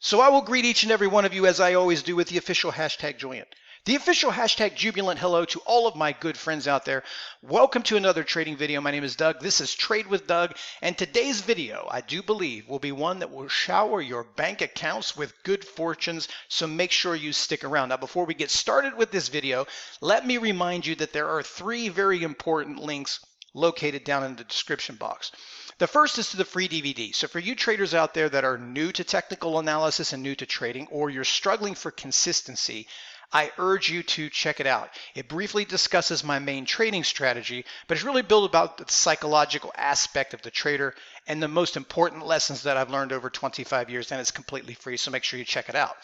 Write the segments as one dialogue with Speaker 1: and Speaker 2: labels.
Speaker 1: So I will greet each and every one of you as I always do with the official hashtag Joyant. The official hashtag jubilant hello to all of my good friends out there. Welcome to another trading video. My name is Doug. This is Trade with Doug. And today's video, I do believe, will be one that will shower your bank accounts with good fortunes. So make sure you stick around. Now, before we get started with this video, let me remind you that there are three very important links located down in the description box. The first is to the free DVD. So for you traders out there that are new to technical analysis and new to trading, or you're struggling for consistency, I urge you to check it out. It briefly discusses my main trading strategy, but it's really built about the psychological aspect of the trader and the most important lessons that I've learned over 25 years, and it's completely free, so make sure you check it out.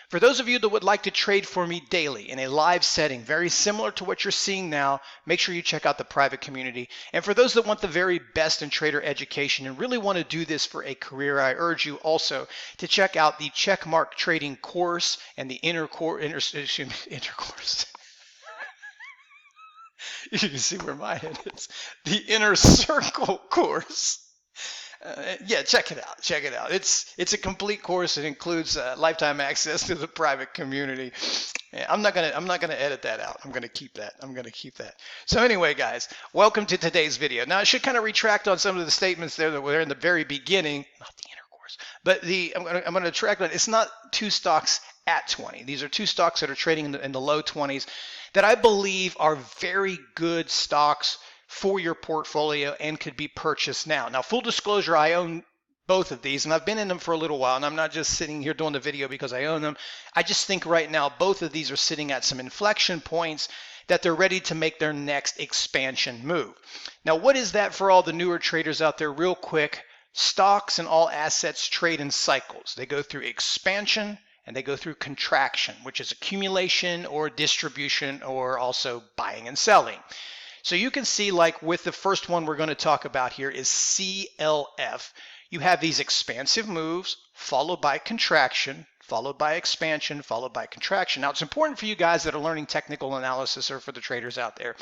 Speaker 1: For those of you that would like to trade for me daily in a live setting, very similar to what you're seeing now, make sure you check out the private community. And for those that want the very best in trader education and really want to do this for a career, I urge you also to check out the Checkmark Trading course and the inner course. You can see where my head is. The Inner Circle course. Yeah, check it out. Check it out. It's a complete course. It includes lifetime access to the private community. Yeah, I'm not gonna edit that out. I'm gonna keep that. So anyway, guys, welcome to today's video. Now I should kind of retract on some of the statements there that were in the very beginning. Not the inner course, but I'm gonna track on. It's not two stocks at 20. These are two stocks that are trading in the low 20s that I believe are very good stocks for your portfolio and could be purchased now. Now, full disclosure, I own both of these and I've been in them for a little while, and I'm not just sitting here doing the video because I own them. I just think right now both of these are sitting at some inflection points that they're ready to make their next expansion move. Now, what is that for all the newer traders out there? Real quick, stocks and all assets trade in cycles. They go through expansion and they go through contraction, which is accumulation or distribution or also buying and selling. So you can see, like with the first one we're going to talk about here is CLF. You have these expansive moves followed by contraction, followed by expansion, followed by contraction. Now it's important for you guys that are learning technical analysis or for the traders out there.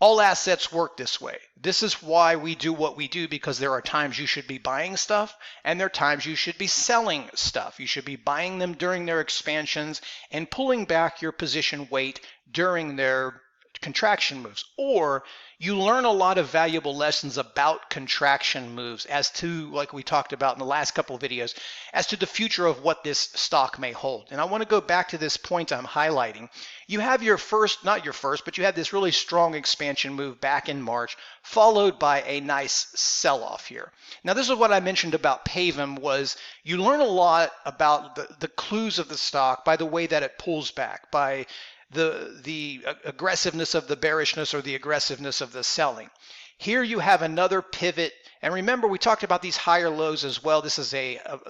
Speaker 1: All assets work this way. This is why we do what we do, because there are times you should be buying stuff and there are times you should be selling stuff. You should be buying them during their expansions and pulling back your position weight during their contraction moves, or you learn a lot of valuable lessons about contraction moves as to, like we talked about in the last couple of videos, as to the future of what this stock may hold. And I want to go back to this point I'm highlighting. You have your first, not your first, but you had this really strong expansion move back in March, followed by a nice sell-off here. Now, this is what I mentioned about Pavem, was you learn a lot about the clues of the stock by the way that it pulls back, by the aggressiveness of the bearishness or the aggressiveness of the selling. Here you have another pivot, and remember we talked about these higher lows as well. This is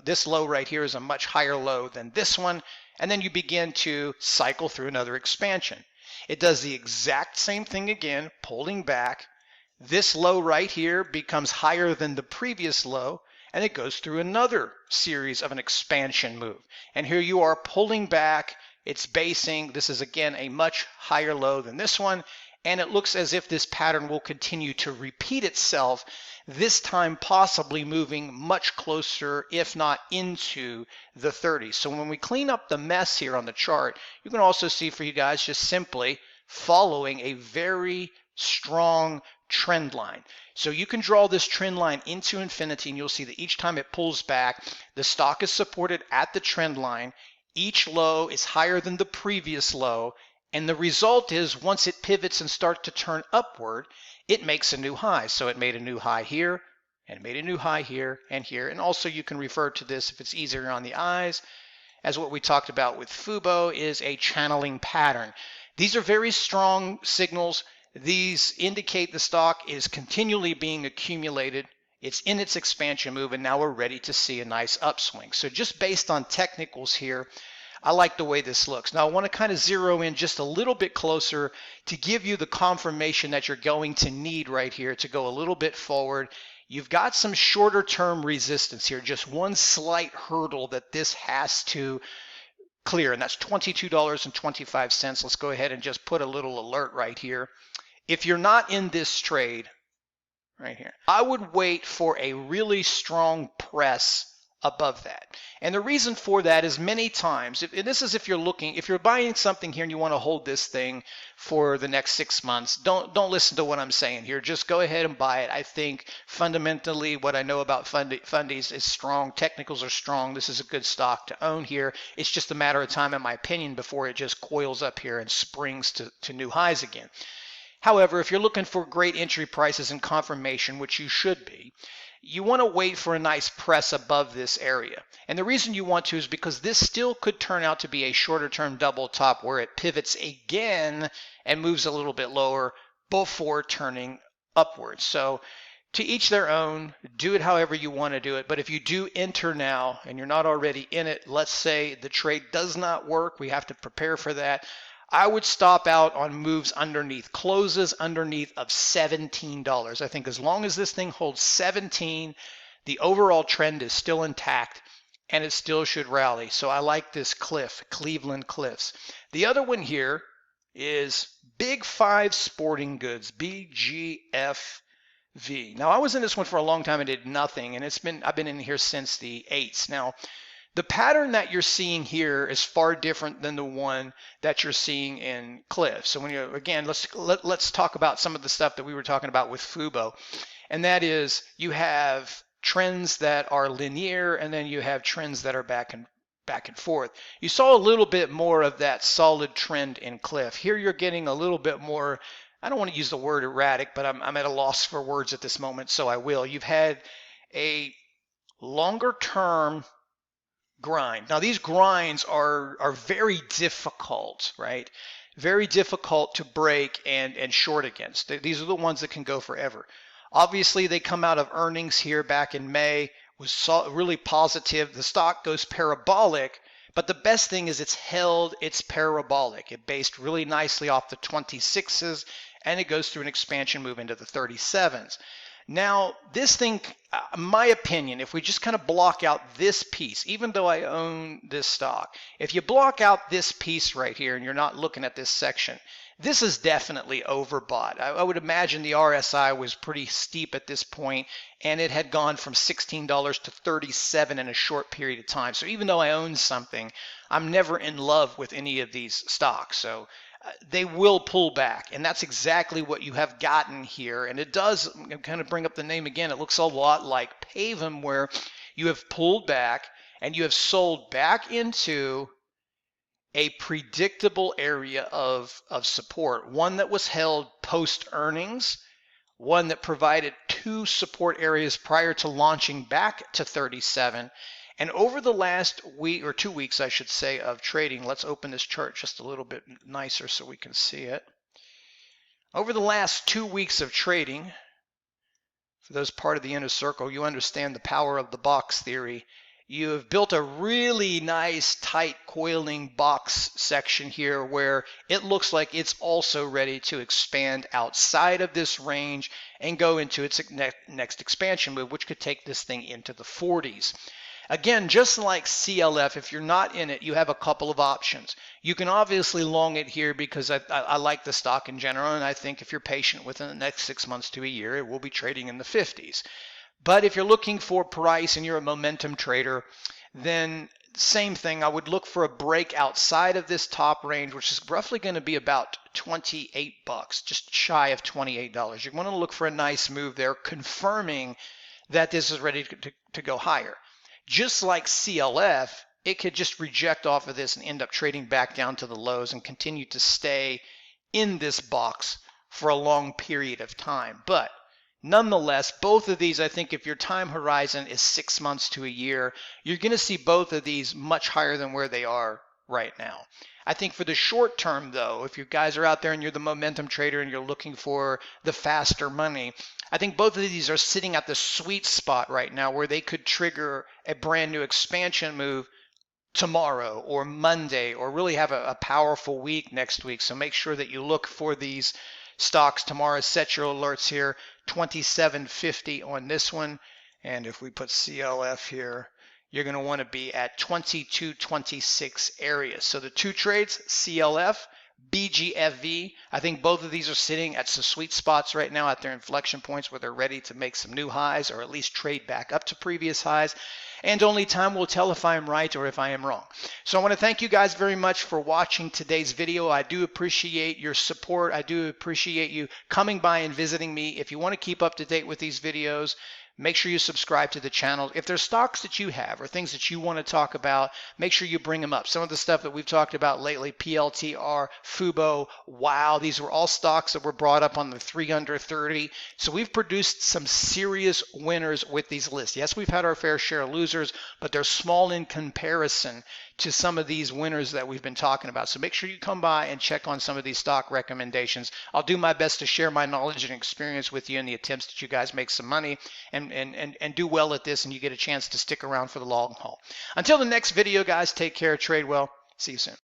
Speaker 1: this low right here is a much higher low than this one, and then you begin to cycle through another expansion. It does the exact same thing again, pulling back. This low right here becomes higher than the previous low, and it goes through another series of an expansion move. And here you are pulling back. It's basing. This is again a much higher low than this one, and it looks as if this pattern will continue to repeat itself, this time possibly moving much closer, if not into the 30s. So when we clean up the mess here on the chart, you can also see for you guys just simply following a very strong trend line. So you can draw this trend line into infinity, and you'll see that each time it pulls back, the stock is supported at the trend line. Each low is higher than the previous low, and the result is once it pivots and starts to turn upward, it makes a new high. So it made a new high here, and it made a new high here and here. And also you can refer to this, if it's easier on the eyes, as what we talked about with Fubo is a channeling pattern. These are very strong signals. These indicate the stock is continually being accumulated. It's in its expansion move, and now we're ready to see a nice upswing. So just based on technicals here, I like the way this looks. Now I want to kind of zero in just a little bit closer to give you the confirmation that you're going to need right here to go a little bit forward. You've got some shorter term resistance here, just one slight hurdle that this has to clear, and that's $22.25. Let's go ahead and just put a little alert right here. If you're not in this trade right here, I would wait for a really strong press above that. And the reason for that is many times, and this is if you're buying something here and you want to hold this thing for the next 6 months, don't listen to what I'm saying here. Just go ahead and buy it. I think fundamentally what I know about fundies is strong. Technicals are strong. This is a good stock to own here. It's just a matter of time, in my opinion, before it just coils up here and springs to new highs again. However, if you're looking for great entry prices and confirmation, which you should be, you want to wait for a nice press above this area. And the reason you want to is because this still could turn out to be a shorter term double top where it pivots again and moves a little bit lower before turning upwards. So to each their own, do it however you want to do it. But if you do enter now and you're not already in it, let's say the trade does not work, we have to prepare for that. I would stop out on moves underneath, closes underneath of $17. I think as long as this thing holds 17, the overall trend is still intact and it still should rally. So I like this cliff, Cleveland Cliffs. The other one here is Big Five Sporting Goods, BGFV. Now I was in this one for a long time and did nothing, and I've been in here since the 8s. Now the pattern that you're seeing here is far different than the one that you're seeing in Cliff. So when you, again, let's talk about some of the stuff that we were talking about with Fubo, and that is you have trends that are linear, and then you have trends that are back and forth. You saw a little bit more of that solid trend in Cliff. Here you're getting a little bit more, I don't want to use the word erratic, but I'm at a loss for words at this moment, so I will. You've had a longer term grind. Now these grinds are very difficult, right? Very difficult to break and short against. These are the ones that can go forever. Obviously they come out of earnings here back in May, was really positive. The stock goes parabolic, but the best thing is it's held its parabolic. It based really nicely off the 26s and it goes through an expansion move into the 37s. Now, this thing, my opinion, if we just kind of block out this piece, even though I own this stock, if you block out this piece right here and you're not looking at this section, this is definitely overbought. I would imagine the RSI was pretty steep at this point, and it had gone from $16 to $37 in a short period of time. So even though I own something, I'm never in love with any of these stocks. So they will pull back, and that's exactly what you have gotten here. And it does kind of bring up the name again. It looks a lot like Pavem, where you have pulled back and you have sold back into a predictable area of support, one that was held post earnings, one that provided two support areas prior to launching back to 37. And over the last week, or 2 weeks, I should say, of trading, let's open this chart just a little bit nicer so we can see it. Over the last 2 weeks of trading, for those part of the inner circle, you understand the power of the box theory. You have built a really nice, tight, coiling box section here where it looks like it's also ready to expand outside of this range and go into its next expansion move, which could take this thing into the 40s. Again, just like CLF, if you're not in it, you have a couple of options. You can obviously long it here because I like the stock in general, and I think if you're patient within the next 6 months to a year, it will be trading in the 50s. But if you're looking for price and you're a momentum trader, then same thing. I would look for a break outside of this top range, which is roughly going to be about $28, just shy of $28. You're going to look for a nice move there, confirming that this is ready to go higher. Just like CLF, it could just reject off of this and end up trading back down to the lows and continue to stay in this box for a long period of time. But nonetheless, both of these, I think if your time horizon is 6 months to a year, you're going to see both of these much higher than where they are right now. I think for the short term, though, if you guys are out there and you're the momentum trader and you're looking for the faster money, I think both of these are sitting at the sweet spot right now where they could trigger a brand new expansion move tomorrow or Monday, or really have a powerful week next week. So make sure that you look for these stocks tomorrow. Set your alerts here, 2750 on this one. And if we put CLF here, you're going to want to be at 2226 areas. So the two trades, CLF, BGFV, I think both of these are sitting at some sweet spots right now at their inflection points where they're ready to make some new highs or at least trade back up to previous highs. and only time will tell if I am right or if I am wrong. So I want to thank you guys very much for watching today's video. I do appreciate your support. I do appreciate you coming by and visiting me. If you want to keep up to date with these videos, make sure you subscribe to the channel. If there's stocks that you have or things that you want to talk about, make sure you bring them up. Some of the stuff that we've talked about lately, PLTR, Fubo, Wow, these were all stocks that were brought up on the 3 under 30. So we've produced some serious winners with these lists. Yes, we've had our fair share of losers, but they're small in comparison to some of these winners that we've been talking about. So make sure you come by and check on some of these stock recommendations. I'll do my best to share my knowledge and experience with you in the attempts that you guys make some money and do well at this, and you get a chance to stick around for the long haul. Until the next video, guys, take care, trade well. See you soon.